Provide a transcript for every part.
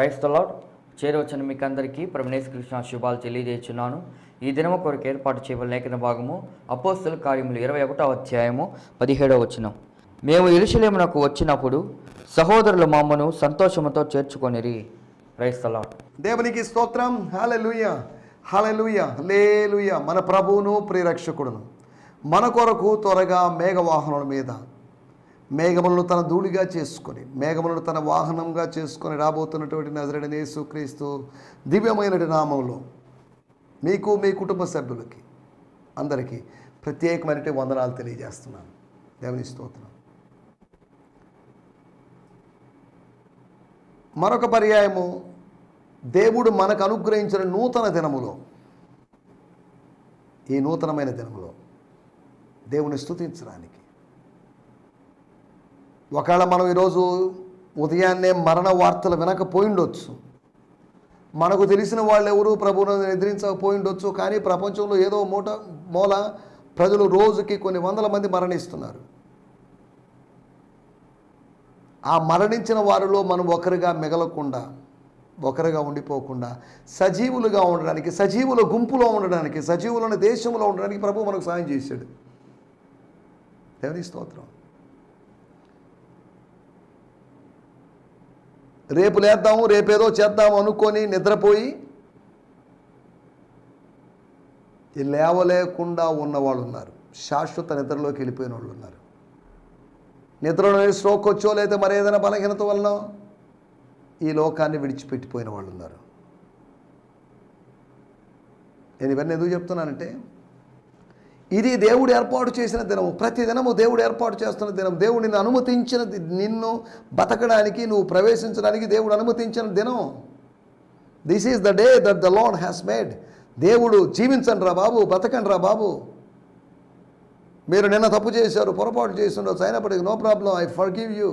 Praise the lord. చేరవచ్చిన మీకు అందరికీ ప్రభువైన యేసుక్రీస్తు శుభాలు తెలియజేస్తున్నాను. ఈ దినము కొరకు ఏర్పాటు చేయబడిన లేఖన భాగము అపోస్తల కార్యములు 21వ అధ్యాయము 17వ వచనం. మేము యెరూషలేమునకు వచ్చినప్పుడు సహోదరులు మమ్మను సంతోషముతో చేర్చుకొనిరి. Praise the lord. దేవునికి స్తోత్రం. హల్లెలూయా, హల్లెలూయా, హల్లెలూయా. మన ప్రభువును ప్రియరక్షకుడును మన కొరకు త్వరగా మేఘవాహనుల మీద మేఘములను తన ధూళిగా చేసుకొని మేఘములను తన వాహనంగా చేసుకొని రాబోతున్నటువంటి నజరేయుడైన యేసుక్రీస్తు దివ్యమైన నామములో మీకు మీ కుటుంబ సభ్యులకి అందరికీ ప్రత్యేకమైన వందనాలు తెలియజేస్తున్నాను. దేవుని స్తోత్రం. మరొక పర్యాయము దేవుడు మనకు అనుగ్రహించిన నూతన దినములో, ఈ నూతనమైన దినములో దేవుని స్తుతించడానికి, ఒకవేళ మనం ఈరోజు ఉదయాన్నే మరణ వార్తలు వినకపోయిండొచ్చు, మనకు తెలిసిన వాళ్ళు ఎవరు ప్రభువును ఎదిరించకపోయిండొచ్చు, కానీ ప్రపంచంలో ఏదో మూల ప్రజలు రోజుకి కొన్ని వందల మంది మరణిస్తున్నారు. ఆ మరణించిన వారిలో మనం ఒకరిగా మిగలకుండా, ఒకరిగా ఉండిపోకుండా సజీవులుగా ఉండడానికి, సజీవుల గుంపులో ఉండడానికి, సజీవుల దేశంలో ఉండడానికి ప్రభు మనకు సాయం చేశాడు. దేవుని స్తోత్రం. రేపు లేద్దాము, రేపేదో చేద్దాము అనుకొని నిద్రపోయి లేవలేకుండా ఉన్నవాళ్ళు ఉన్నారు. శాశ్వత నిద్రలోకి వెళ్ళిపోయిన వాళ్ళు ఉన్నారు. నిద్రలో స్ట్రోక్ వచ్చో లేదా మరి ఏదైనా బలహీనత వలన ఈ లోకాన్ని విడిచిపెట్టిపోయిన వాళ్ళు ఉన్నారు. నేను ఇవన్నీ ఎందుకు చెప్తున్నానంటే, ఇది దేవుడు ఏర్పాటు చేసిన దినము. ప్రతి దినము దేవుడు ఏర్పాటు చేస్తున్న దినం. దేవుడు నిన్ను అనుమతించిన, నిన్ను బతకడానికి, నువ్వు ప్రవేశించడానికి దేవుడు అనుమతించిన దినం. This is the day that the lord has made. దేవుడు జీవించండి రా బాబు, బతకండి రా బాబు. మీరు నిన్న తప్పు చేశారు, పొరపాటు చేసి ఉండొచ్చు, అయినప్పటికీ no problem, I forgive you.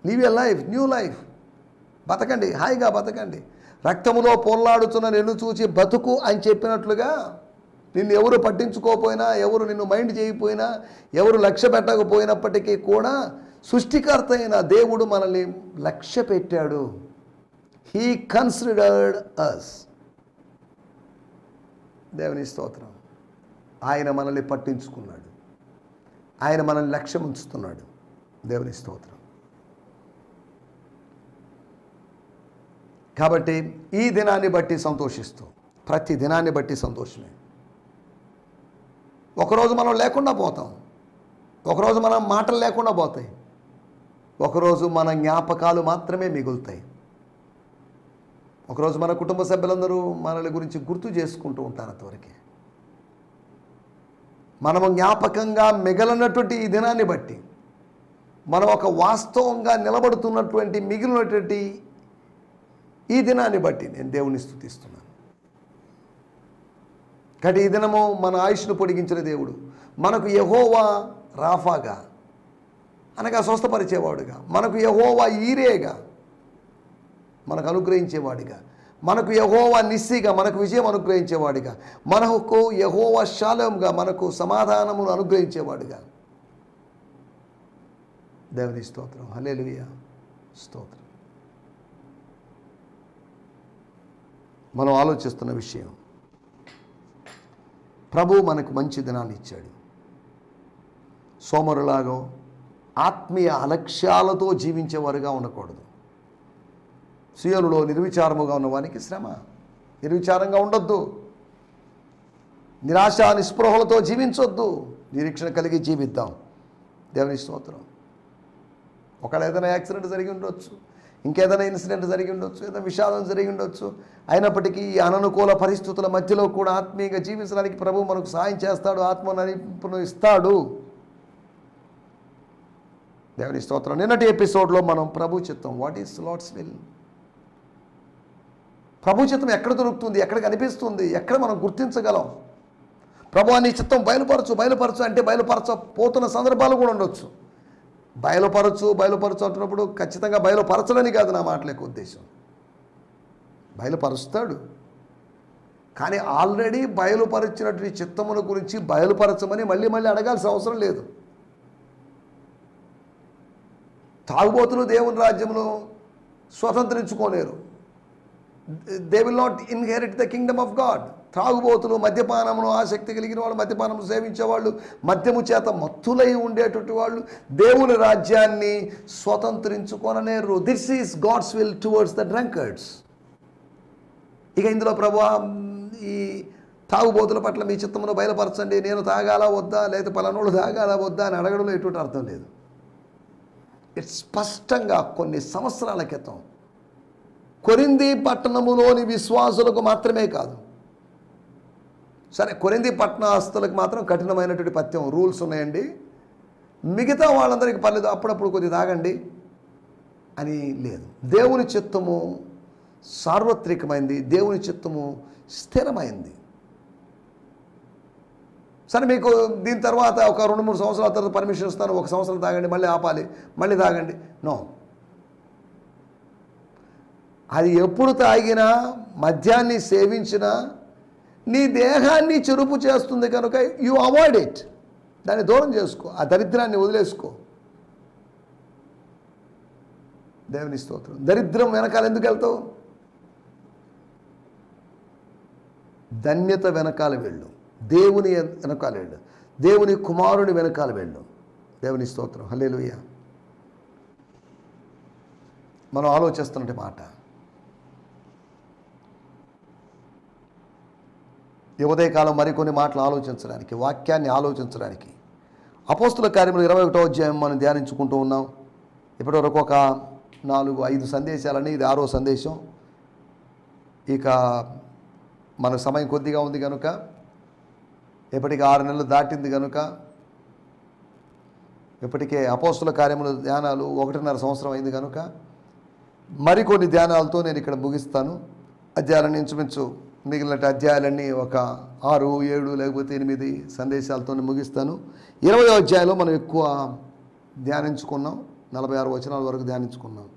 Live a life, new life. బతకండి, హాయిగా బతకండి. రక్తములో పొల్లాడుతున్న నిన్ను చూసి బతుకు అని చెప్పినట్లుగా నిన్ను ఎవరు పట్టించుకోకపోయినా, ఎవరు నిన్ను మైండ్ చేయకపోయినా, ఎవరు లక్ష్య పెట్టకపోయినప్పటికీ కూడా సృష్టికర్త అయిన దేవుడు మనల్ని లక్ష్య పెట్టాడు. హీ కన్సిడర్డ్ అస్. దేవుని స్తోత్రం. ఆయన మనల్ని పట్టించుకున్నాడు, ఆయన మనల్ని లక్ష్యం ఉంచుతున్నాడు. దేవుని స్తోత్రం. కాబట్టి ఈ దినాన్ని బట్టి సంతోషిస్తూ, ప్రతి దినాన్ని బట్టి సంతోషమే. ఒకరోజు మనం లేకుండా పోతాం, ఒకరోజు మన మాటలు లేకుండా పోతాయి, ఒకరోజు మన జ్ఞాపకాలు మాత్రమే మిగులుతాయి. ఒకరోజు మన కుటుంబ సభ్యులందరూ మనల్ని గురించి గుర్తు చేసుకుంటూ ఉంటారు. అంతవరకే మనము జ్ఞాపకంగా మిగలనటువంటి ఈ దినాన్ని బట్టి, మనం ఒక వాస్తవంగా నిలబడుతున్నటువంటి మిగిలినటువంటి ఈ దినాన్ని బట్టి నేను దేవుని స్తుతిస్తున్నాను. కాబట్టి ఈ దినము మన ఆయుష్ను పొడిగించిన దేవుడు, మనకు యెహోవా రాఫాగా అనగా స్వస్థపరిచేవాడుగా, మనకు యెహోవా ఈరేగా మనకు అనుగ్రహించేవాడిగా, మనకు యెహోవా నిస్సిగా మనకు విజయం అనుగ్రహించేవాడిగా, మనకు యెహోవా షాలోమ్గా మనకు సమాధానమును అనుగ్రహించేవాడిగా. దేవుని స్తోత్రం. హల్లెలూయా, స్తోత్రం. మనం ఆలోచిస్తున్న విషయం, ప్రభు మనకు మంచి దినాన్ని ఇచ్చాడు. సోమరులాగో ఆత్మీయ అలక్ష్యాలతో జీవించేవారుగా ఉండకూడదు. సియోనులో నిర్విచారముగా ఉన్నవానికి శ్రమ. నిర్విచారంగా ఉండొద్దు, నిరాశ నిస్పృహలతో జీవించొద్దు, నిరీక్షణ కలిగి జీవిద్దాం. దేవుని స్తోత్రం. ఒకవేళ ఏదైనా యాక్సిడెంట్ జరిగి ఉండొచ్చు, ఇంకేదైనా ఇన్సిడెంట్ జరిగి ఉండొచ్చు, ఏదైనా విషాదం జరిగి ఉండొచ్చు, అయినప్పటికీ ఈ అననుకూల పరిస్థితుల మధ్యలో కూడా ఆత్మీయంగా జీవించడానికి ప్రభు మనకు సహాయం చేస్తాడు, ఆత్మ నడిపును ఇస్తాడు. దేవుని స్తోత్రం. నిన్నటి ఎపిసోడ్లో మనం ప్రభు చిత్తం, వాట్ ఈస్ లార్డ్స్ విల్, ప్రభు చిత్తం ఎక్కడ దొరుకుతుంది, ఎక్కడ కనిపిస్తుంది, ఎక్కడ మనం గుర్తించగలం. ప్రభు నీ చిత్తం బయలుపరచు, బయలుపరచు అంటే బయలుపరచపోతున్న సందర్భాలు కూడా ఉండొచ్చు. బయలుపరచు అంటున్నప్పుడు ఖచ్చితంగా బయలుపరచడని కాదు నా మాటల యొక్క ఉద్దేశం. బయలుపరుస్తాడు, కానీ ఆల్రెడీ బయలుపరిచినటువంటి చిత్తముల గురించి బయలుపరచమని మళ్ళీ అడగాల్సిన అవసరం లేదు. తాగుబోతులు దేవుని రాజ్యంలో స్వతంత్రించుకోలేరు. They will not inherit the kingdom of God. త్రాగుబోతులు, మద్యపానమును ఆసక్తి కలిగిన వాళ్ళు, మద్యపానము సేవించేవాళ్ళు, మద్యము చేత మత్తులై ఉండేటువంటి వాళ్ళు దేవుని రాజ్యాన్ని స్వతంత్రించుకొనలేరు. This is God's will towards the drunkards. ఇక ఇందులో ప్రభువా ఈ తాగుబోతుల పట్ల మీ చిత్తమును బయలుపరచండి, నేను తాగాలా వద్దా, లేదా పలానోళ్ళు తాగాలా వద్దా అని అడగడంలో ఎటువంటి అర్థం లేదు. ఇట్స్ స్పష్టంగా కొన్ని సంవత్సరాల క్రితం కొరింథీ పట్టణములోని విశ్వాసులకు మాత్రమే కాదు, సరే కొరింథీ పట్టణస్తులకు మాత్రం కఠినమైనటువంటి పథ్యం రూల్స్ ఉన్నాయండి, మిగతా వాళ్ళందరికీ పర్లేదు, అప్పుడప్పుడు కొద్ది తాగండి అని లేదు. దేవుని చిత్తము సార్వత్రికమైంది, దేవుని చిత్తము స్థిరమైంది. సరే మీకు దీని తర్వాత ఒక 2-3 సంవత్సరాల తర్వాత పర్మిషన్ ఇస్తాను, 1 సంవత్సరం తాగండి, మళ్ళీ ఆపాలి, మళ్ళీ తాగండి. నో, అది ఎప్పుడు తాగినా, మద్యాన్ని సేవించినా నీ దేహాన్ని చెరుపు చేస్తుంది కనుక యు అవాయిడ్ ఇట్. దాన్ని దూరం చేసుకో, ఆ దరిద్రాన్ని వదిలేసుకో. దేవుని స్తోత్రం. దరిద్రం వెనకాల ఎందుకు వెళ్తావు? ధన్యత వెనకాల వెళ్ళు, దేవుని వెనకాల వెళ్ళు, దేవుని కుమారుని వెనకాల వెళ్ళు. దేవుని స్తోత్రం. హల్లెలూయా. మనం ఆలోచిస్తున్నట్టు మాట, ఈ ఉదయకాలం మరికొన్ని మాటలు ఆలోచించడానికి, వాక్యాన్ని ఆలోచించడానికి అపోస్తుల కార్యములు 21వ అధ్యాయం మనం ధ్యానించుకుంటూ ఉన్నాం. ఇప్పటివరకు ఒక 4-5 సందేశాలని, ఇది 6వ సందేశం. ఇక మన సమయం కొద్దిగా ఉంది కనుక, ఇప్పటికి 6 నెలలు దాటింది కనుక, ఇప్పటికే అపోస్తుల కార్యముల ధ్యానాలు 1.5 సంవత్సరం అయింది కనుక మరికొన్ని ధ్యానాలతో నేను ఇక్కడ ముగిస్తాను. అధ్యాయాలను ఇంచుమించు మిగిలిన అధ్యాయాలన్నీ ఒక 6, 7 లేకపోతే 8 సందేశాలతో ముగిస్తాను. 20వ అధ్యాయంలో మనం ఎక్కువ ధ్యానించుకున్నాం, 46 వచనాల వరకు ధ్యానించుకున్నాం.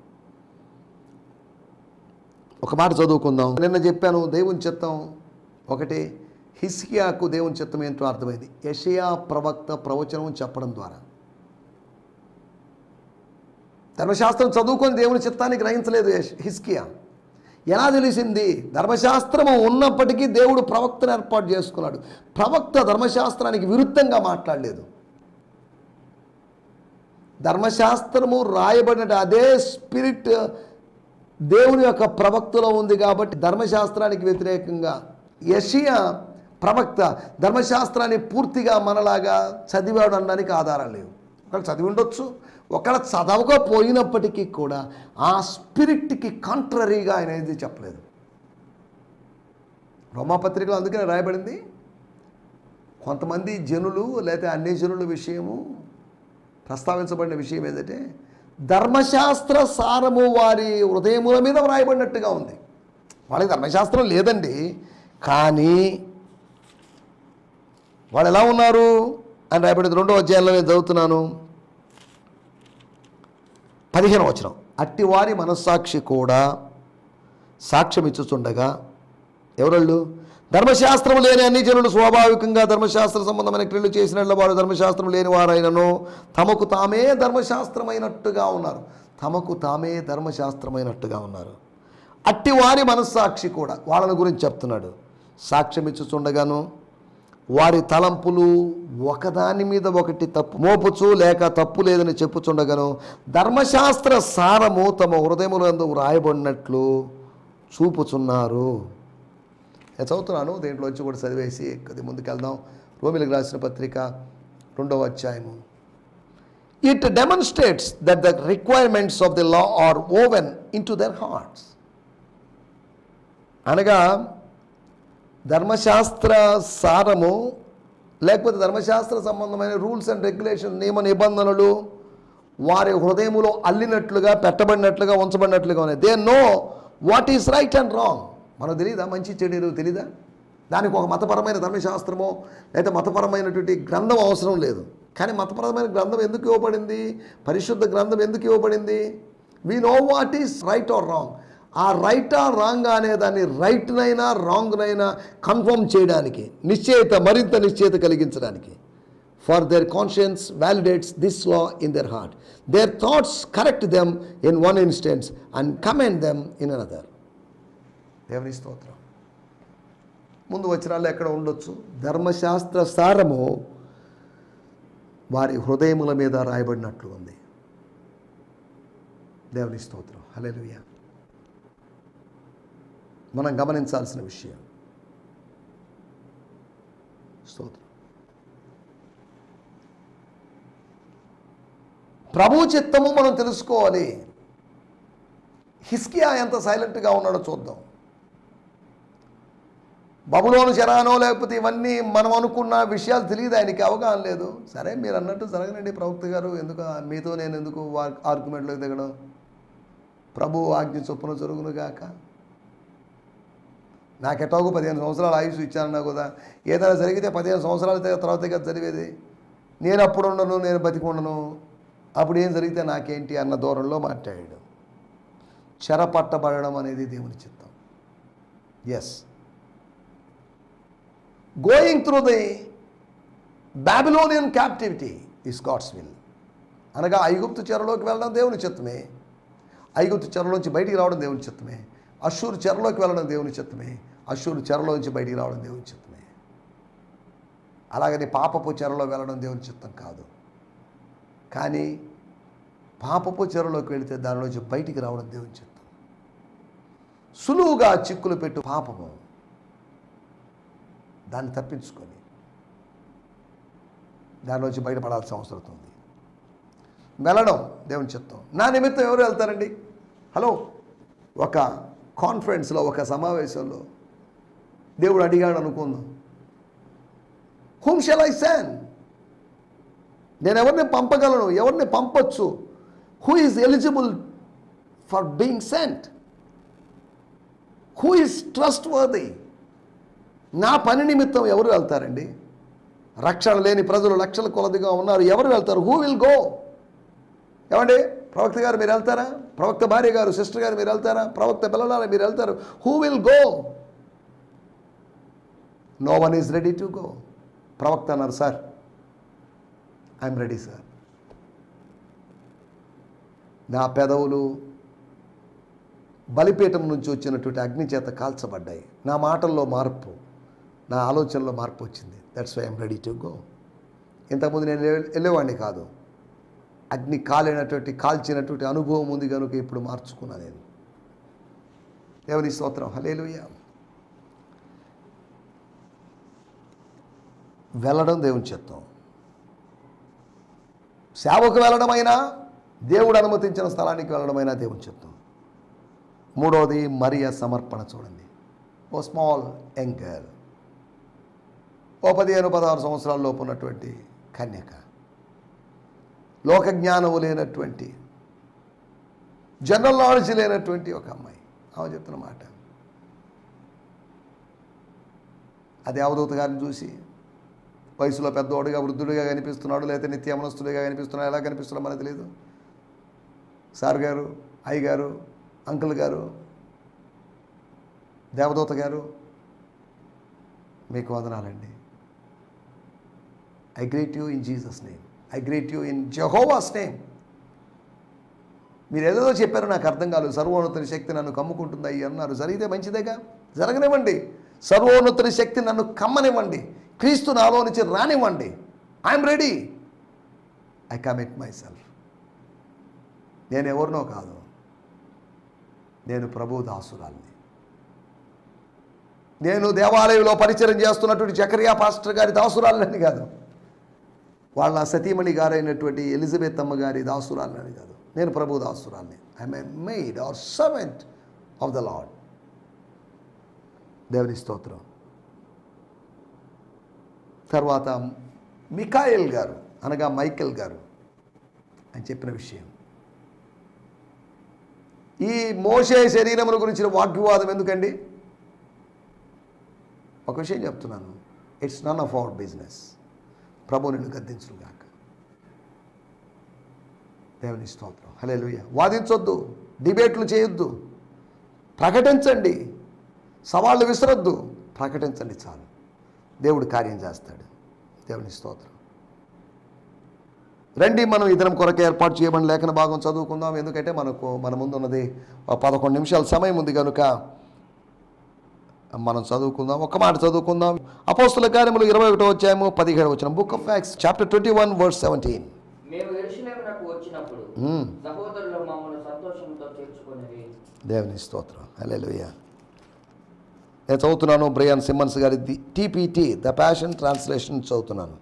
ఒక మాట చదువుకుందాం. నిన్న చెప్పాను దేవుని చిత్తం ఒకటి, హిజ్కియాకు దేవుని చిత్తం ఏంటో అర్థమైంది. యెషయా ప్రవక్త ప్రవచనం చెప్పడం ద్వారా. ధర్మశాస్త్రం చదువుకొని దేవుని చిత్తాన్ని గ్రహించలేదు హిజ్కియా. ఎలా తెలిసింది? ధర్మశాస్త్రము ఉన్నప్పటికీ దేవుడు ప్రవక్తను ఏర్పాటు చేసుకున్నాడు. ప్రవక్త ధర్మశాస్త్రానికి విరుద్ధంగా మాట్లాడలేదు. ధర్మశాస్త్రము రాయబడిన అదే స్పిరిట్ దేవుని యొక్క ప్రవక్తలో ఉంది కాబట్టి ధర్మశాస్త్రానికి వ్యతిరేకంగా యెషయా ప్రవక్త ధర్మశాస్త్రాన్ని పూర్తిగా మనలాగా చదివాడు అనడానికి ఆధారాలు లేవు. ఒకవేళ చదివి ఉండొచ్చు, ఒకవేళ చదవకపోయినప్పటికీ కూడా ఆ స్పిరిట్కి కాంట్రరీగా ఆయన ఏది చెప్పలేదు. రోమాపత్రికలో అందుకనే రాయబడింది, కొంతమంది జనులు లేదా అన్ని జనుల విషయము ప్రస్తావించబడిన విషయం ఏంటంటే ధర్మశాస్త్ర సారము వారి హృదయముల మీద వ్రాయబడినట్టుగా ఉంది. వాళ్ళకి ధర్మశాస్త్రం లేదండి, కానీ వాళ్ళు ఎలా ఉన్నారు అని రాయబడింది. 2వ అధ్యాయంలో నేను చదువుతున్నాను, 15వ వచనం. అట్టి వారి మనస్సాక్షి కూడా సాక్ష్యం ఇచ్చుచుండగా, ఎవరళ్ళు? ధర్మశాస్త్రం లేని అన్ని జనులు స్వాభావికంగా ధర్మశాస్త్ర సంబంధమైన క్రియలు చేసినట్లు వారు ధర్మశాస్త్రం లేని వారైనను తమకు తామే ధర్మశాస్త్రమైనట్టుగా ఉన్నారు. తమకు తామే ధర్మశాస్త్రమైనట్టుగా ఉన్నారు. అట్టి వారి మనస్సాక్షి కూడా, వాళ్ళని గురించి చెప్తున్నాడు, సాక్ష్యం ఇచ్చుచుండగాను వారి తలంపులు ఒకదాని మీద ఒకటి తప్పు మోపుచు లేక తప్పు లేదని చెప్పుచుండగాను ధర్మశాస్త్ర సారము తమ హృదయములందు వ్రాయబడినట్లు చూపుచున్నారు. నేను చదువుతున్నాను, దేంట్లో వచ్చి కూడా చదివేసి కొద్ది ముందుకెళ్దాం. రోమిలకు రాసిన పత్రిక 2వ అధ్యాయము. It demonstrates that the requirements of the law are woven in to their hearts. అనగా ధర్మశాస్త్ర సారము లేకపోతే ధర్మశాస్త్ర సంబంధమైన రూల్స్ అండ్ రెగ్యులేషన్, నియమ నిబంధనలు వారి హృదయములో అల్లినట్లుగా, పెట్టబడినట్లుగా, ఉంచబడినట్లుగా ఉన్నాయి. They know what is right and wrong. మనకు తెలీదా మంచి చెడు తెలీదా? దానికి ఒక మతపరమైన ధర్మశాస్త్రమో లేదా మతపరమైనటువంటి గ్రంథం అవసరం లేదు. కానీ మతపరమైన గ్రంథం ఎందుకు ఇవ్వబడింది? పరిశుద్ధ గ్రంథం ఎందుకు ఇవ్వబడింది? We know what is right are wrong. ఆ రైట్ ఆర్ రాంగ్ అనే దాన్ని రైట్నైనా రాంగ్నైనా కన్ఫర్మ్ చేయడానికి, నిశ్చయిత, మరింత నిశ్చయిత కలిగించడానికి. for their conscience validates this law in their heart. Their thoughts correct them in one instance and commend them in another. దేవుని స్తోత్రం. ముందు వచనాల్లో ఎక్కడ ఉండొచ్చు? ధర్మశాస్త్ర సారము వారి హృదయముల మీద రాయబడినట్లు ఉంది. దేవుని స్తోత్రం. హల్లెలూయా. మనం గమనించాల్సిన విషయం. స్తోత్రం. ప్రభు చిత్తము మనం తెలుసుకోవాలి. హిజ్కియా ఎంత సైలెంట్గా ఉన్నాడో చూద్దాం. బబులోను చెరానో లేకపోతే ఇవన్నీ మనం అనుకున్న విషయాలు తెలియదు, ఆయనకి అవగాహన లేదు. సరే మీరు అన్నట్టు జరగనండి ప్రవక్త గారు, ఎందుకు మీతో నేను ఎందుకు ఆర్గ్యుమెంట్లోకి దిగడం, ప్రభు ఆజ్ఞ చొప్పున జరుగునుగాక. నాకెటాకు 15 సంవత్సరాలు ఆయుష్ ఇచ్చానన్నా కదా, ఏదైనా జరిగితే 15 సంవత్సరాల తర్వాత కదా జరిగేది, నేను అప్పుడు ఉండను, నేను బతికి ఉండను, అప్పుడు ఏం జరిగితే నాకేంటి అన్న దూరంలో మాట్లాడాడు. చెరపట్టబడడం అనేది దేవుని చిత్తం. Yes, going through the Babylonian captivity is God's will. అనగా ఐగుప్తు చెరలోకి వెళ్ళడం దేవుని చిత్తమే, ఐగుప్తు చెరలోంచి బయటికి రావడం దేవుని చిత్తమే, అష్షూరు చెరలోకి వెళ్ళడం దేవుని చిత్తమే, అష్షూరు చెరలోంచి బయటికి రావడం దేవుని చిత్తమే. అలాగని పాపపు చెరలో వెళ్ళడం దేవుని చిత్తం కాదు. కానీ పాపపు చెరలోకి వెళితే దానిలోంచి బయటికి రావడం దేవుని చిత్తం. సులువుగా చిక్కులు పెట్టు పాపము, దాన్ని తప్పించుకొని దానిలోంచి బయటపడాల్సిన అవసరం ఉంది. వెళ్ళడం దేవుని చిత్తం. నా నిమిత్తం ఎవరు వెళ్తారండి? హలో, ఒక కాన్ఫరెన్స్లో, ఒక సమావేశంలో దేవుడు అడిగాడు అనుకుందాం, హూమ్ షల్ ఐ సెండ్? నేను ఎవరిని పంపగలను, ఎవరిని పంపొచ్చు? Who is eligible for being sent? Who is trustworthy? నా పని నిమిత్తం ఎవరు వెళ్తారండి? రక్షణ లేని ప్రజలు లక్షల కొలదిగా ఉన్నారు, ఎవరు వెళ్తారు? Who will go? ఏమండి, ప్రవక్త గారు మీరు వెళ్తారా? ప్రవక్త భార్య గారు, సిస్టర్ గారు మీరు వెళ్తారా? ప్రవక్త పిల్లలారా మీరు వెళ్తారు? Who will go? No one is ready to go. ప్రవక్త అన్నారు, సార్ ఐఎమ్ రెడీ సార్. నా పెదవులు బలిపీఠం నుంచి వచ్చినటువంటి అగ్ని చేత కాల్చబడ్డాయి. నా మాటల్లో మార్పు, నా ఆలోచనలో మార్పు వచ్చింది. That's why I'm ready to go. ఇంతకుముందు నేను వెళ్ళేవాడిని కాదు, అగ్ని కాల్చినటువంటి అనుభవం ఉంది కనుక ఇప్పుడు మార్చుకున్నా నేను. దేవుని స్తోత్రం. హల్లెలూయా. వెళ్ళడం దేవుని చిత్తం. సేవకు వెళ్ళడమైనా, దేవుడు అనుమతించిన స్థలానికి వెళ్ళడమైనా దేవుని చిత్తం. మూడవది మరియ సమర్పణ. చూడండి, ఓ స్మాల్ యంగ్ గర్ల్, ఓ 15-16 సంవత్సరాల లోపు ఉన్నటువంటి కన్యక, లోక జ్ఞానము లేనటువంటి, జనరల్ నాలెడ్జ్ లేనటువంటి ఒక అమ్మాయి. ఆమె చెప్తున్న మాట, అది అవధూత గారిని చూసి వయసులో పెద్దవాడుగా, వృద్ధుడిగా కనిపిస్తున్నాడు, లేకపోతే నిత్యమనస్తుడిగా కనిపిస్తున్నాడు, ఎలా కనిపిస్తున్నాడు మనకు తెలియదు. సార్ గారు, అయ్య గారు, అంకుల్ గారు, దేవదూత గారు, మీకు వందనాలండి. I greet you in Jesus name, I greet you in Jehovah's name. మీరు ఏదేదో చెప్పారో నాకు అర్థం కాలేదు. సర్వోన్నతుని శక్తి నన్ను కమ్ముకుంటుంది అయ్యి అన్నారు. జరిగితే మంచిదేగా, జరగనివ్వండి. సర్వోన్నతుని శక్తి నన్ను కమ్మనివ్వండి, క్రీస్తు నాలో నుంచి రానివ్వండి. I'm ready. I commit my self. నేను ఎవరినో కాదు, నేను ప్రభు దాసురాల్ని. నేను దేవాలయంలో పరిచయం చేస్తున్నటువంటి జకరియా పాస్టర్ గారి దాసురాలని కాదు, వాళ్ళ సతీమణి గారైనటువంటి ఎలిజబెత్ అమ్మ గారి దాసురాలని కాదు, నేను ప్రభు దాసురాల్ని. I'm a maid or servant of the Lord. దేవుని స్తోత్రం. తర్వాత మికాయల్ గారు, అనగా మైకేల్ గారు అని చెప్పిన విషయం. ఈ మోషే శరీరముల గురించిన వాగ్వివాదం ఎందుకండి? ఒక విషయం చెప్తున్నాను, it's none of our business. ప్రభు నిన్ను గద్దించుగాక. దేవుని స్తోత్రం. హల్లెలూయా. వాదించొద్దు, డిబేట్లు చేయొద్దు, ప్రకటించండి. సవాళ్ళు విసరొద్దు, ప్రకటించండి చాలు. దేవుడు కార్యం చేస్తాడు. దేవుని స్తోత్రం. రండి మనం ఈ దినం కొరకు ఏర్పాటు చేయబడిన లేఖన భాగం చదువుకుందాం. ఎందుకంటే మన ముందు ఉన్నది 11 నిమిషాల సమయం ఉంది కనుక మనం చదువుకుందాం. ఒక మాట చదువుకుందాం. అపోస్తల కార్యములు 21వ అధ్యాయము 17వ వచనం. Book of Acts chapter 21 verse 17. మేము యెరూషలేమునకు వచ్చినప్పుడు సహోదరులు మమ్మల్ని సంతోషంతో చేర్చుకొనిరి. దేవుని స్తోత్రం. హల్లెలూయా. నేను చదువుతున్నాను బ్రయాన్ సిమ్మన్స్ గారి TPT ద ప్యాషన్ ట్రాన్స్లేషన్ చదువుతున్నాను.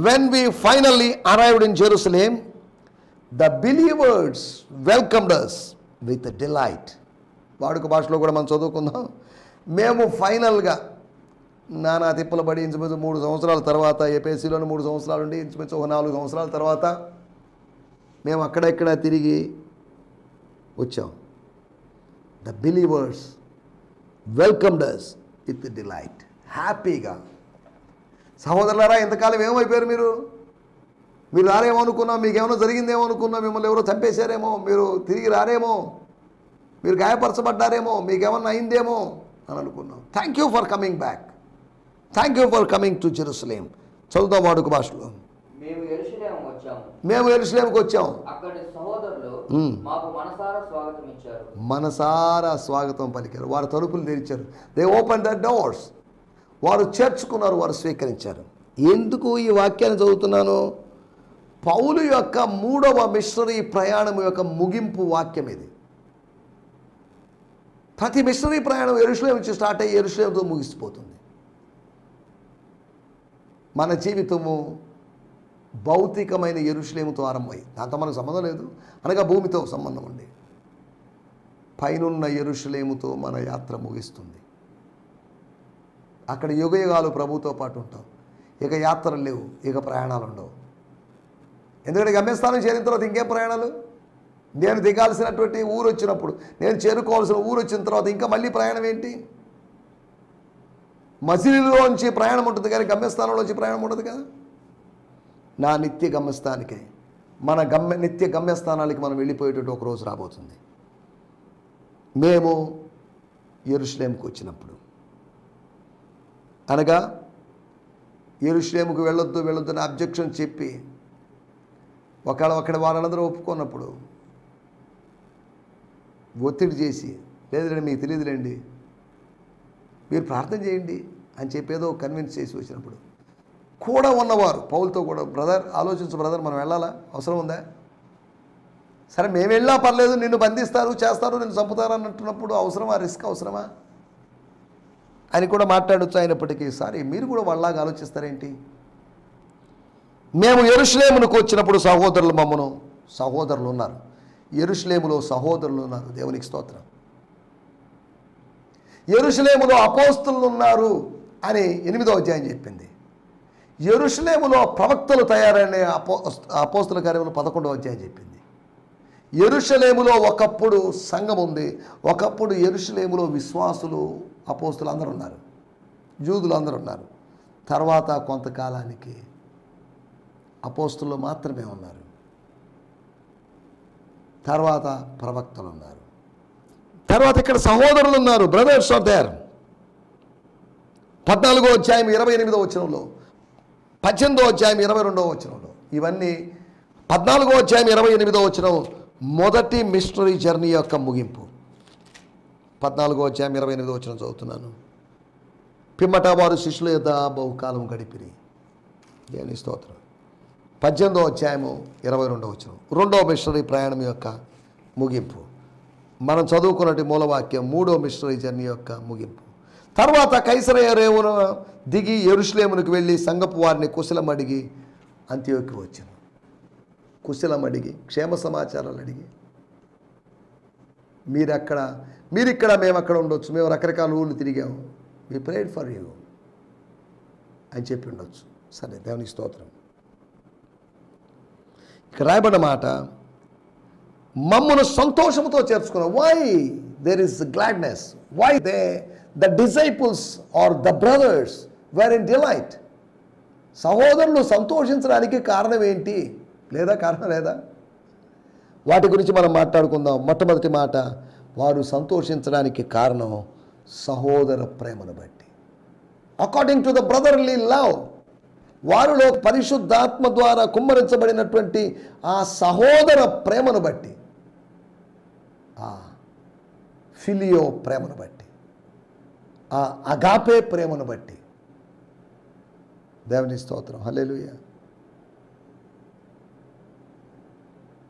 When we finally arrived in Jerusalem, the believers welcomed us with delight. వాడుక భాషలో కూడా మనం చదువుకుందాం. మేము ఫైనల్గా నానా తిప్పలు పడి ఇంచుమించు 3 సంవత్సరాల తర్వాత, ఏపీసీలోని 3 సంవత్సరాలు ఉండి ఇంచుమించు 4 సంవత్సరాల తర్వాత మేము అక్కడెక్కడ తిరిగి వచ్చాం. The believers welcomed us with delight. హ్యాపీగా. సహోదరులారా, ఇంతకాలం ఏమైపోయారు మీరు రారేమో అనుకున్నాం, మీకేమైనా జరిగిందేమో అనుకున్నాం, మిమ్మల్ని ఎవరో చంపేశారేమో, మీరు తిరిగి రారేమో, మీరు గాయపరచబడ్డారేమో, మీకేమన్నా అయిందేమో అని అనుకున్నాం. Thank you for coming back. Thank you for coming to Jerusalem. చదువుతాం వాడుక భాషలో. మేము యెరూషలేముకు వచ్చాం. అక్కడి సహోదరులు మాకు మనసారా స్వాగతం పలికారు. వారు తలుపులు తెరిచారు. They open the doors. వారు చేర్చుకున్నారు, వారు స్వీకరించారు. ఎందుకు ఈ వాక్యాన్ని చదువుతున్నాను? పౌలు యొక్క 3వ మిషనరీ ప్రయాణం యొక్క ముగింపు వాక్యం ఇది. ప్రతి మిషనరీ ప్రయాణం యెరూషలేం నుంచి స్టార్ట్ అయ్యి యెరూషలేంతో ముగిసిపోతుంది. మన జీవితము భౌతికమైన యెరూషలేముతో ఆరంభమై, దాంతో మనకు సంబంధం లేదు, అనగా భూమితో సంబంధం ఉంది. పైనున్న యెరూషలేముతో మన యాత్ర ముగిస్తుంది. అక్కడ యుగయుగాలు ప్రభుతో పాటు ఉంటాం. ఇక యాత్రలు లేవు, ఇక ప్రయాణాలు ఉండవు. ఎందుకంటే గమ్యస్థానం చేరిన తర్వాత ఇంకేం ప్రయాణాలు? నేను దిగాల్సినటువంటి ఊరు వచ్చినప్పుడు, నేను చేరుకోవాల్సిన ఊరు వచ్చిన తర్వాత ఇంకా మళ్ళీ ప్రయాణం ఏంటి? మజిలీలోంచి ప్రయాణం ఉంటుంది కానీ గమ్యస్థానంలోంచి ప్రయాణం ఉండదు కదా. నా నిత్య గమ్యస్థానికే, మన నిత్య గమ్యస్థానాలకి మనం వెళ్ళిపోయేటట్టు ఒక రోజు రాబోతుంది. మేము యెరూషలేముకు వచ్చినప్పుడు, అనగా యెరూషలేముకు వెళ్ళొద్దు అని అబ్జెక్షన్ చెప్పి ఒకవేళ వారందరూ ఒప్పుకున్నప్పుడు ఒత్తిడి చేసి, లేదండి మీకు తెలియదులేండి, మీరు ప్రార్థన చేయండి అని చెప్పేదో కన్విన్స్ చేసి వచ్చినప్పుడు కూడా ఉన్నవారు పౌలుతో కూడా, బ్రదర్ ఆలోచించు బ్రదర్, మనం వెళ్ళాలా, అవసరం ఉందా? సరే మేము వెళ్ళా పర్లేదు, నిన్ను బంధిస్తారు, చేస్తారు, నిన్ను చంపుతారు అన్నట్టున్నప్పుడు అవసరమా? రిస్క్ అవసరమా అని కూడా మాట్లాడొచ్చు. అయినప్పటికీ సారీ, మీరు కూడా వాళ్ళలాగా ఆలోచిస్తారేంటి? మేము యెరూషలేమునకు వచ్చినప్పుడు సహోదరులు ఉన్నారు. యెరూషలేములో సహోదరులు ఉన్నారు. దేవునికి స్తోత్రం. యెరూషలేములో అపోస్తలులు ఉన్నారు అని 8వ అధ్యాయం చెప్పింది. యెరూషలేములో ప్రవక్తలు తయారైన అపోస్తల కార్యములు 11వ అధ్యాయం చెప్పింది. యెరూషలేములో ఒకప్పుడు సంఘం ఉంది. ఒకప్పుడు యెరూషలేములో విశ్వాసులు, అపోస్తలు అందరూ ఉన్నారు, యూదులు అందరూ ఉన్నారు. తర్వాత కొంతకాలానికి అపోస్తలు మాత్రమే ఉన్నారు. తర్వాత ప్రవక్తలు ఉన్నారు. తర్వాత ఇక్కడ సహోదరులు ఉన్నారు. Brothers are there. 14వ అధ్యాయం 28వ వచనంలో, 18వ అధ్యాయం 22వ వచనంలో, ఇవన్నీ 14వ అధ్యాయం 28వ వచనం మొదటి మిషనరీ జర్నీ యొక్క ముగింపు. 14వ అధ్యాయం 28వ వచనం చదువుతున్నాను. పిమ్మట వారు శిష్యుల యొద్ద బహుకాలం గడిపిరి. దేవుని స్తోత్రం. 18వ అధ్యాయము 22వ వచనం 2వ మిషనరీ ప్రయాణం యొక్క ముగింపు. మనం చదువుకున్నట్టు మూలవాక్యం 3వ మిషనరీ జర్నీ యొక్క ముగింపు. తర్వాత కైసరయ రేవున దిగి యెరూషలేమునకు వెళ్ళి సంఘపు వారిని కుశలం అడిగి అంతియోకి వచ్చాను. కుశలం అడిగి, క్షేమ సమాచారాలు అడిగి, మీరిక్కడ మేము అక్కడ ఉండొచ్చు, మేము రకరకాల ఊళ్ళు తిరిగాము, వి ప్రేడ్ ఫర్ యూ అని చెప్పి ఉండొచ్చు. సరే, దేవునికి స్తోత్రం. ఇక్కడ రాయబడిన మాట, మమ్మను సంతోషంతో చేర్చుకున్నాం. Why there is gladness? Why the disciples are the brothers were in delight? సహోదరులు సంతోషించడానికి కారణం ఏంటి? కారణం లేదా? వాటి గురించి మనం మాట్లాడుకుందాం. మొట్టమొదటి మాట, వారు సంతోషించడానికి కారణం సహోదర ప్రేమను బట్టి. According to the brotherly love వారిలో పరిశుద్ధాత్మ ద్వారా కుమ్మరించబడినటువంటి ఆ సహోదర ప్రేమను బట్టి, ఆ ఫిలియో ప్రేమను బట్టి, ఆ అగాపే ప్రేమను బట్టి, దేవుని స్తోత్రం, హల్లెలూయా.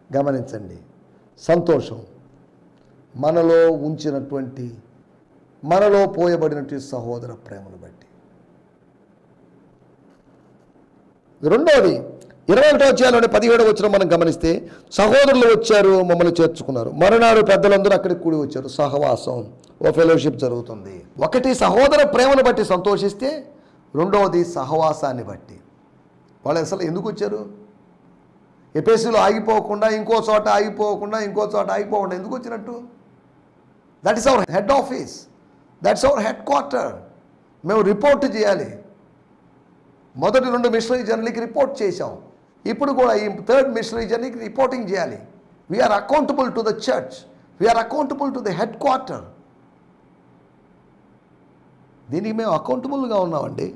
గమనించండి, సంతోషం మనలో ఉంచినటువంటి, మనలో పోయబడినటువంటి సహోదర ప్రేమను బట్టి. రెండవది 21వ అధ్యాయంలోని 17వ వచనం మనం గమనిస్తే, సహోదరులు వచ్చారు, మమ్మల్ని చేర్చుకున్నారు. మరునాడు పెద్దలందరూ అక్కడికి కూడి వచ్చారు. సహవాసం, ఓ ఫెలోషిప్ జరుగుతుంది. ఒకటి సహోదర ప్రేమను బట్టి సంతోషిస్తే, రెండవది సహవాసాన్ని బట్టి. వాళ్ళు అసలు ఎందుకు వచ్చారు? ఎఫెసులో ఆగిపోకుండా, ఇంకో చోట ఆగిపోకుండా ఎందుకు వచ్చినట్టు? That is our head office, that's our head quarter. మేము రిపోర్ట్ చేయాలి. మొదటి 2 మిషనరీ జర్నీకి రిపోర్ట్ చేశాం. ఇప్పుడు కూడా ఈ 3rd మిషనరీ జర్నీకి రిపోర్టింగ్ చేయాలి. We're accountable to the church, we're accountable to the headquarter. దీనికి మేము అకౌంటబుల్గా ఉన్నామండి.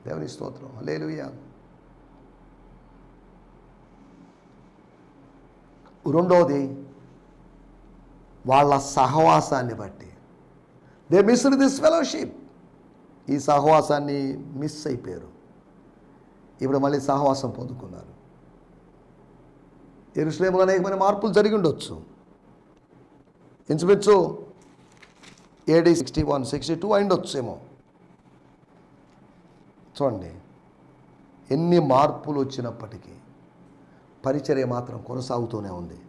దేవుని స్తోత్రం, హల్లెలూయా. రెండోది వాళ్ళ సహవాసాన్ని బట్టి. They missed this fellowship. ఈ సహవాసాన్ని మిస్ అయిపోయారు. ఇప్పుడు మళ్ళీ సహవాసం పొందుకున్నారు. యెరూషలేములో అనేకమైన మార్పులు జరిగి ఉండొచ్చు. ఇంచుమించు AD 61, 62 అయిండొచ్చేమో. చూడండి, ఎన్ని మార్పులు వచ్చినప్పటికీ పరిచర్య మాత్రం కొనసాగుతూనే ఉంది.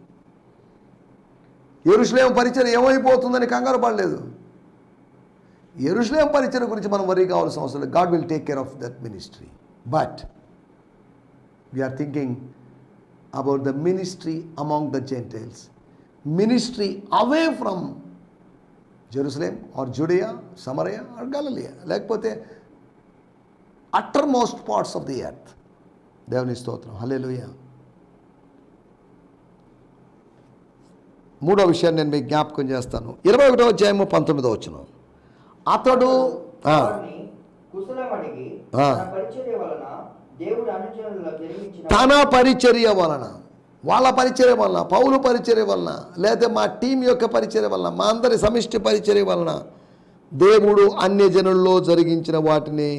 యెరూషలేము పరిచర్య ఏమైపోతుందని కంగారు పడలేదు. యెరూషలేము పరిచర్య గురించి మనం వరీ కావాల్సిన అవసరం లేదు. God will take care of that ministry. But we're thinking about the ministry among the Gentiles, ministry away from Jerusalem or Judea, సమరయ ఆర్ గలిలియా, లేకపోతే uttermost parts of the earth. దేవుని స్తోత్రం, హల్లెలూయా. మూడో విషయాన్ని నేను మీకు జ్ఞాపకం చేస్తాను. 21వ అధ్యాయము 19వ వచనం. అతడు వారిని కుశలం అడిగి తన పరిచర్య వలన దేవుడు అనుచరులకు జరిగించిన తన పరిచర్య వలన, వాళ్ళ పరిచర్య వలన, పౌలు పరిచర్య వలన, లేదా మా టీం యొక్క పరిచర్య వలన, మా అందరి సమిష్టి పరిచర్య వలన దేవుడు అన్యజనుల్లో జరిగించిన వాటిని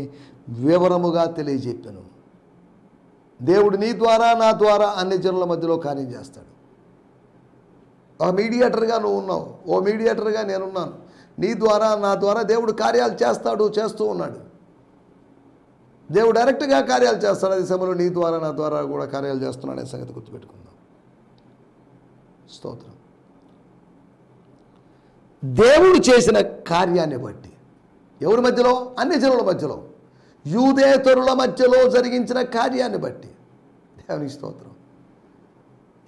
వివరముగా తెలియజెప్పాను. దేవుడు నీ ద్వారా, నా ద్వారా అన్యజనుల మధ్యలో కార్యం చేస్తాడు. ఒక మీడియేటర్గా నువ్వు ఉన్నావు, ఓ మీడియేటర్గా నేనున్నాను. నీ ద్వారా, నా ద్వారా దేవుడు కార్యాలు చేస్తూ ఉన్నాడు. దేవుడు డైరెక్ట్గా కార్యాలు చేస్తాడు. అదే సమయంలో నీ ద్వారా, నా ద్వారా కూడా కార్యాలు చేస్తున్నాడు అనే సంగతి గుర్తుపెట్టుకుందాం. స్తోత్రం. దేవుడు చేసిన కార్యాన్ని బట్టి, ఎవరి మధ్యలో? అన్యజనుల మధ్యలో, యూదేతరుల మధ్యలో జరిగించిన కార్యాన్ని బట్టి. దేవుని స్తోత్రం.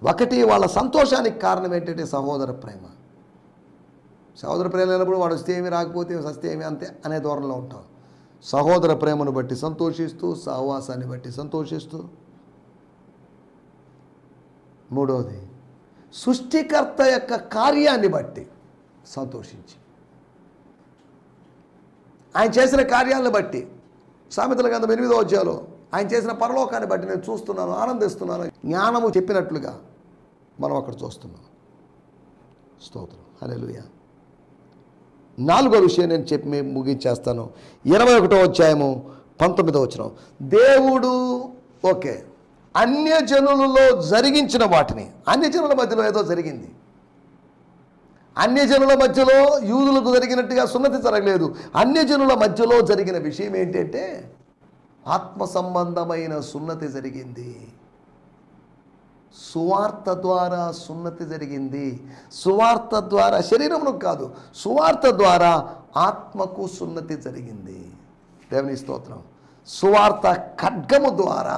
ఒకటి, వాళ్ళ సంతోషానికి కారణం ఏంటంటే సహోదర ప్రేమ. సహోదర ప్రేమ లేనప్పుడు వాడు వస్తే ఏమి, రాకపోతే సస్తే ఏమి, అంతే అనే ధోరణిలో ఉంటాం. సహోదర ప్రేమను బట్టి సంతోషిస్తూ, సహవాసాన్ని బట్టి సంతోషిస్తూ. మూడవది, సృష్టికర్త యొక్క కార్యాన్ని బట్టి సంతోషించి, ఆయన చేసిన కార్యాలను బట్టి. సామెతల గ్రంథం 8వ అధ్యాయంలో ఆయన చేసిన పరలోకాన్ని బట్టి నేను చూస్తున్నాను, ఆనందిస్తున్నాను. జ్ఞానము చెప్పినట్లుగా మనం అక్కడ చూస్తున్నాం. స్తోత్రం, హల్లెలూయా. 4వ విషయం నేను చెప్పి ముగించేస్తాను. 21వ అధ్యాయము 19వ వచనం. దేవుడు ఓకే అన్యజనులలో జరిగించిన వాటిని, అన్యజనుల మధ్యలో ఏదో జరిగింది. అన్యజనుల మధ్యలో యూదులకు జరిగినట్టుగా సున్నతి జరగలేదు. అన్యజనుల మధ్యలో జరిగిన విషయం ఏంటంటే ఆత్మ సంబంధమైన సున్నతి జరిగింది. సువార్త ద్వారా సున్నతి జరిగింది. సువార్త ద్వారా, శరీరమునకు కాదు, సువార్త ద్వారా ఆత్మకు సున్నతి జరిగింది. దేవుని స్తోత్రం. సువార్త ఖడ్గము ద్వారా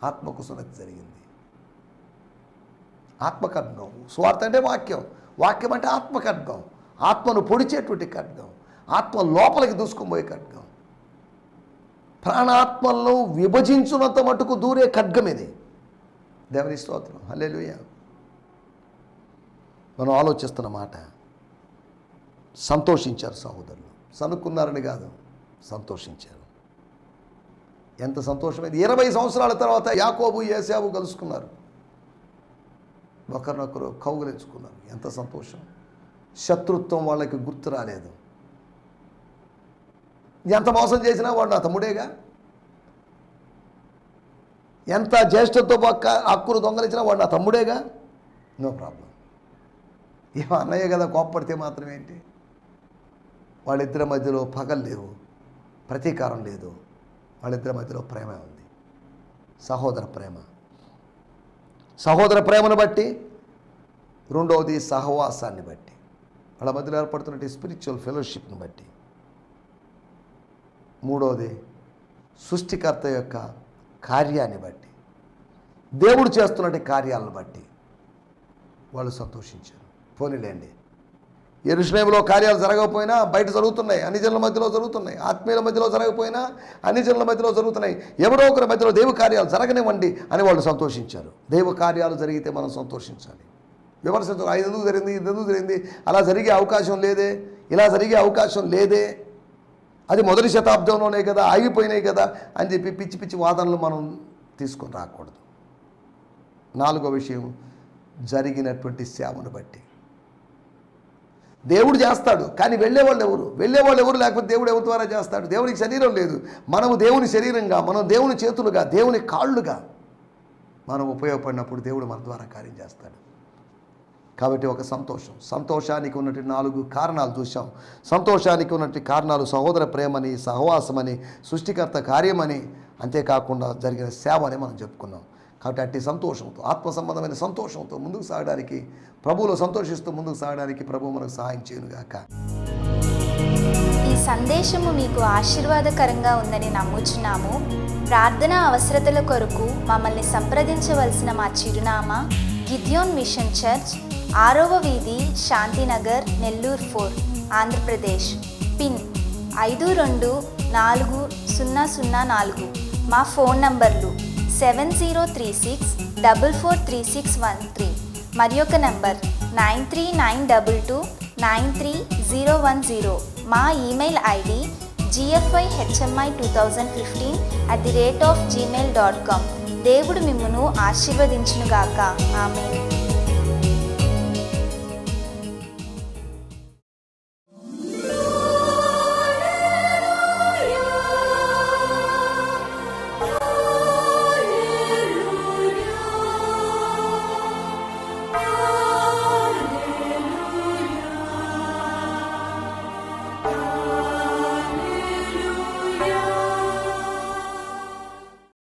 ఆత్మకు సున్నతి జరిగింది. ఆత్మ ఖడ్గం. సువార్త అంటే వాక్యం, వాక్యం అంటే ఆత్మ ఖడ్గం, ఆత్మను పొడిచేటువంటి ఖడ్గం, ఆత్మ లోపలికి దూసుకుపోయే ఖడ్గం, ప్రాణాత్మలను విభజించున్నంత మటుకు దూరే ఖడ్గం ఇది. దేవుని స్తోత్రం, హల్లెలూయా. మనం ఆలోచిస్తున్న మాట, సంతోషించారు సహోదరులు. సనుక్కున్నారని కాదు, సంతోషించారు. ఎంత సంతోషమైంది. 20 సంవత్సరాల తర్వాత యాకోబు ఏశావు కలుసుకున్నారు, ఒకరినొకరు కౌగిలించుకున్నారు. ఎంత సంతోషం. శత్రుత్వం వాళ్ళకి గుర్తు రాలేదు. ఎంత మోసం చేసినా వాడు నా తమ్ముడేగా, ఎంత జ్యేష్ఠతో పక్క హక్కును దొంగలించినా వాడు నా తమ్ముడేగా, నో ప్రాబ్లం. ఏమో అన్నయ్య కదా, కోప్పడితే మాత్రం ఏంటి. వాళ్ళిద్దరి మధ్యలో పగలు లేవు, ప్రతీకారం లేదు, వాళ్ళిద్దరి మధ్యలో ప్రేమ ఉంది, సహోదర ప్రేమ. సహోదర ప్రేమను బట్టి, రెండవది సహవాసాన్ని బట్టి, వాళ్ళ మధ్యలో ఏర్పడుతున్నట్టు స్పిరిచువల్ ఫెలోషిప్ని బట్టి, మూడవది సృష్టికర్త యొక్క కార్యాన్ని బట్టి, దేవుడు చేస్తున్నట్టు కార్యాలను బట్టి వాళ్ళు సంతోషించారు. పోనీలేండి, యెరూషలేములో కార్యాలు జరగకపోయినా బయట జరుగుతున్నాయి, అన్ని జనుల మధ్యలో జరుగుతున్నాయి. ఆత్మీయుల మధ్యలో జరగకపోయినా అన్ని జనుల మధ్యలో జరుగుతున్నాయి. ఎవరో ఒకరి మధ్యలో దేవ కార్యాలు జరగనివ్వండి అని వాళ్ళు సంతోషించారు. దేవ కార్యాలు జరిగితే మనం సంతోషించాలి. విమర్శించారు, అది ఎందుకు జరిగింది, ఇది ఎందుకు జరిగింది, అలా జరిగే అవకాశం లేదే, ఇలా జరిగే అవకాశం లేదే, అది మొదటి శతాబ్దంలోనే కదా, ఆగిపోయినాయి కదా అని చెప్పి పిచ్చి పిచ్చి వాదనలు మనం తీసుకొని రాకూడదు. నాలుగో విషయం, జరిగినటువంటి సేవను బట్టి. దేవుడు చేస్తాడు, కానీ వెళ్ళేవాళ్ళు ఎవరు లేకపోతే దేవుడు ఎవరి ద్వారా చేస్తాడు. దేవునికి శరీరం లేదు, మనము దేవుని శరీరంగా, మనం దేవుని చేతులుగా, దేవుని కాళ్ళుగా మనం ఉపయోగపడినప్పుడు దేవుడు మన ద్వారా కార్యం చేస్తాడు. కాబట్టి ఒక సంతోషానికి ఉన్నటువంటి 4 కారణాలు చూసాం. సంతోషానికి ఉన్నటువంటి కారణాలు సహోదర ప్రేమని, సహవాసమని, సృష్టికర్త కార్యమని, అంతేకాకుండా జరిగిన సేవ అని మనం చెప్పుకున్నాం. కాబట్టి అట్టి సంతోషంతో, ఆత్మ సంబంధమైన సంతోషంతో ముందుకు సాగడానికి, ప్రభువులో సంతోషిస్తూ ముందుకు సాగడానికి ప్రభువు మనకు సహాయం చేయనుగాక. ఈ సందేశము మీకు ఆశీర్వాదకరంగా ఉందని నమ్ముచున్నాము. ప్రార్థన అవసరతల కొరకు మమ్మల్ని సంప్రదించవలసిన మా చిరునామా గిద్యోన్ మిషన్ చర్చ్, 6వ వీధి, శాంతినగర్, నెల్లూరు 4, ఆంధ్రప్రదేశ్. పిన్ 524004. మా ఫోన్ నంబర్లు 7036443613 మరి ఒక నంబర్ 9392293010. మా ఈమెయిల్ ఐడి gfihmi2015@gmail.com. దేవుడు మిమ్మును ఆశీర్వదించునుగాక. ఆమేన్.